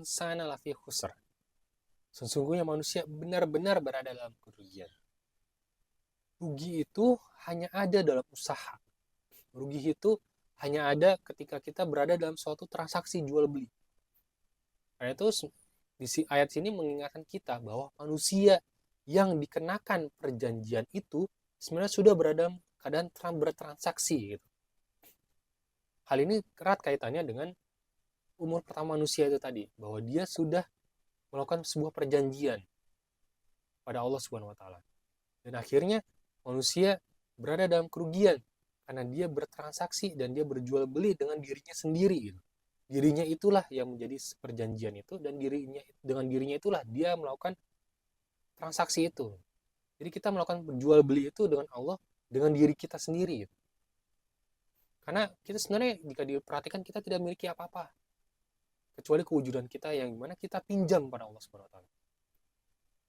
insana lafi khusr. Sesungguhnya manusia benar-benar berada dalam kerugian. Rugi itu hanya ada dalam usaha. Rugi itu hanya ada ketika kita berada dalam suatu transaksi jual beli. Karena itu di ayat sini mengingatkan kita bahwa manusia yang dikenakan perjanjian itu sebenarnya sudah berada dalam keadaan bertransaksi gitu. Hal ini erat kaitannya dengan umur pertama manusia itu tadi, bahwa dia sudah melakukan sebuah perjanjian pada Allah Subhanahu wa taala. Dan akhirnya manusia berada dalam kerugian karena dia bertransaksi dan dia berjual beli dengan dirinya sendiri gitu. Dirinya itulah yang menjadi perjanjian itu, dan dengan dirinya itulah dia melakukan transaksi itu. Jadi kita melakukan jual beli itu dengan Allah, dengan diri kita sendiri gitu. Karena kita sebenarnya jika diperhatikan kita tidak memiliki apa-apa kecuali kewujudan kita yang dimana kita pinjam pada Allah Subhanahu wa taala.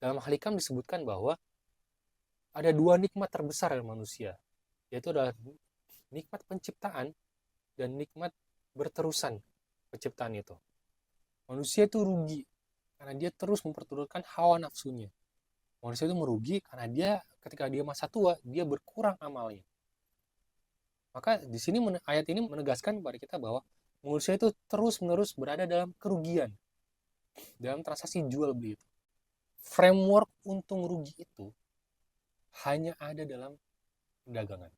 Dalam Al-Hikam disebutkan bahwa ada dua nikmat terbesar dari manusia, yaitu adalah nikmat penciptaan dan nikmat berterusan penciptaan itu. Manusia itu rugi karena dia terus memperturutkan hawa nafsunya. Manusia itu merugi karena dia ketika dia masa tua, dia berkurang amalnya. Maka di sini ayat ini menegaskan kepada kita bahwa manusia itu terus-menerus berada dalam kerugian dalam transaksi jual beli itu. Framework untung rugi itu hanya ada dalam perdagangan.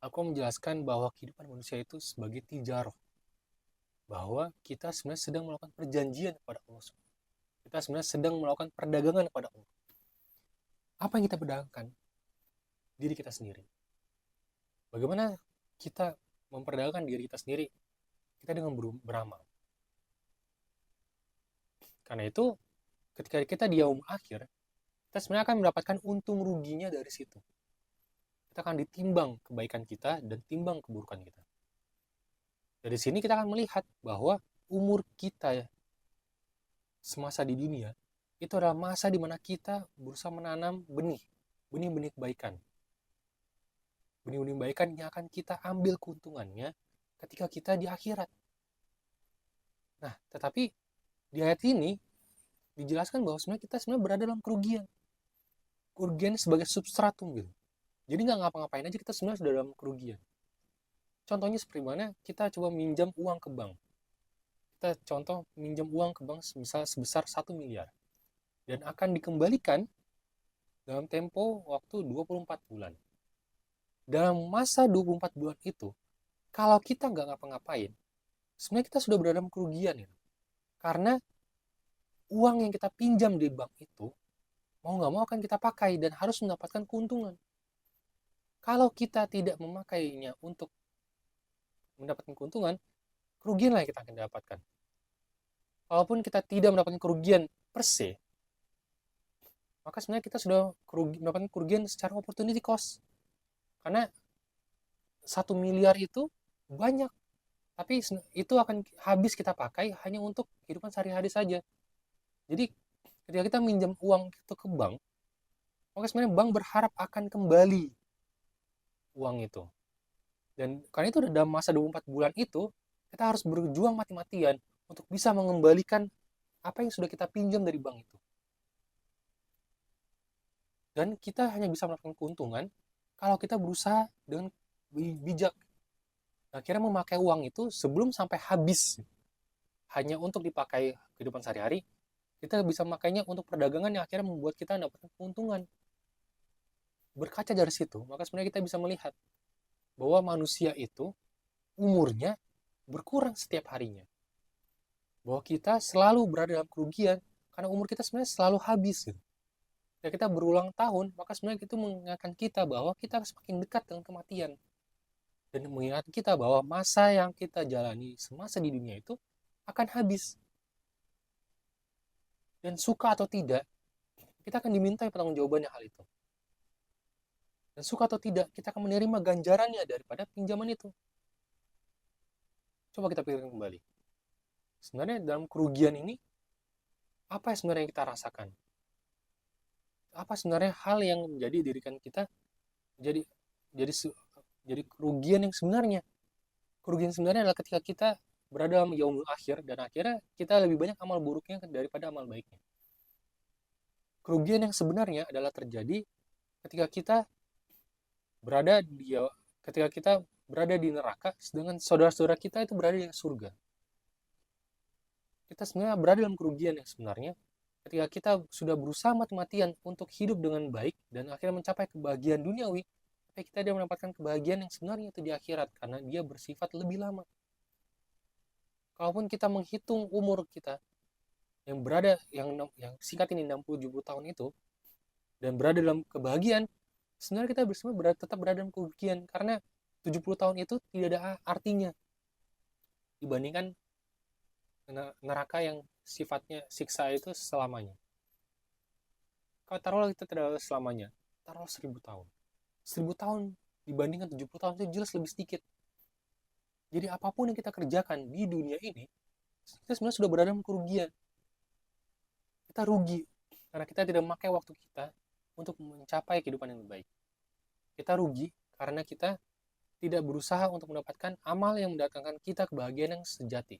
Aku menjelaskan bahwa kehidupan manusia itu sebagai tijarah, bahwa kita sebenarnya sedang melakukan perjanjian kepada Allah. Kita sebenarnya sedang melakukan perdagangan kepada Allah. Apa yang kita perdagangkan? Diri kita sendiri. Bagaimana kita memperdagangkan diri kita sendiri? Kita dengan beramal. Karena itu, ketika kita di yaum akhir, kita sebenarnya akan mendapatkan untung ruginya dari situ. Kita akan ditimbang kebaikan kita dan timbang keburukan kita. Dari sini kita akan melihat bahwa umur kita semasa di dunia itu adalah masa di mana kita berusaha menanam benih-benih kebaikan. Benih-benih kebaikan yang akan kita ambil keuntungannya ketika kita di akhirat. Nah, tetapi di ayat ini dijelaskan bahwa sebenarnya kita berada dalam kerugian. Kerugian sebagai substratum gitu. Jadi nggak ngapa-ngapain aja kita sebenarnya sudah dalam kerugian. Contohnya seperti mana? Kita coba minjam uang ke bank. Kita contoh minjam uang ke bank misalnya sebesar 1 miliar. Dan akan dikembalikan dalam tempo waktu 24 bulan. Dalam masa 24 bulan itu, kalau kita nggak ngapa-ngapain, sebenarnya kita sudah berada dalam kerugian ya. Karena uang yang kita pinjam di bank itu, mau nggak mau akan kita pakai dan harus mendapatkan keuntungan. Kalau kita tidak memakainya untuk mendapatkan keuntungan, kerugian lah yang kita akan dapatkan. Walaupun kita tidak mendapatkan kerugian per se, maka sebenarnya kita sudah mendapatkan kerugian secara opportunity cost. Karena 1 miliar itu banyak, tapi itu akan habis kita pakai hanya untuk kehidupan sehari-hari saja. Jadi ketika kita minjam uang itu ke bank, maka sebenarnya bank berharap akan kembali uang itu. Dan karena itu dalam masa 24 bulan itu, kita harus berjuang mati-matian untuk bisa mengembalikan apa yang sudah kita pinjam dari bank itu. Dan kita hanya bisa mendapatkan keuntungan kalau kita berusaha dengan bijak. Akhirnya memakai uang itu sebelum sampai habis hanya untuk dipakai kehidupan sehari-hari, kita bisa memakainya untuk perdagangan yang akhirnya membuat kita mendapatkan keuntungan. Berkaca dari situ, maka sebenarnya kita bisa melihat bahwa manusia itu umurnya berkurang setiap harinya. Bahwa kita selalu berada dalam kerugian karena umur kita sebenarnya selalu habis. Ketika kita berulang tahun, maka sebenarnya itu mengingatkan kita bahwa kita semakin dekat dengan kematian. Dan mengingatkan kita bahwa masa yang kita jalani semasa di dunia itu akan habis. Dan suka atau tidak, kita akan dimintai pertanggungjawabannya hal itu. Dan suka atau tidak, kita akan menerima ganjarannya daripada pinjaman itu. Coba kita pikirkan kembali. Sebenarnya dalam kerugian ini, apa yang sebenarnya kita rasakan? Apa sebenarnya hal yang menjadi dirikan kita jadi kerugian yang sebenarnya? Kerugian sebenarnya adalah ketika kita berada dalam yaumul akhir, dan akhirnya kita lebih banyak amal buruknya daripada amal baiknya. Kerugian yang sebenarnya adalah terjadi ketika kita berada di ketika kita berada di neraka, sedangkan saudara-saudara kita itu berada di surga. Kita sebenarnya berada dalam kerugian yang sebenarnya ketika kita sudah berusaha mati-matian untuk hidup dengan baik dan akhirnya mencapai kebahagiaan duniawi, tapi kita tidak mendapatkan kebahagiaan yang sebenarnya itu di akhirat karena dia bersifat lebih lama. Kalaupun kita menghitung umur kita yang berada yang singkat ini 60-70 tahun itu dan berada dalam kebahagiaan, sebenarnya kita bersama tetap berada dalam kerugian karena 70 tahun itu tidak ada artinya dibandingkan neraka yang sifatnya siksa itu selamanya. Kalau taruhlah kita tidak selamanya, taruh 1000 tahun. 1000 tahun dibandingkan 70 tahun itu jelas lebih sedikit. Jadi apapun yang kita kerjakan di dunia ini, kita sebenarnya sudah berada dalam kerugian. Kita rugi karena kita tidak memakai waktu kita untuk mencapai kehidupan yang lebih baik. Kita rugi karena kita tidak berusaha untuk mendapatkan amal yang mendatangkan kita kebahagiaan yang sejati.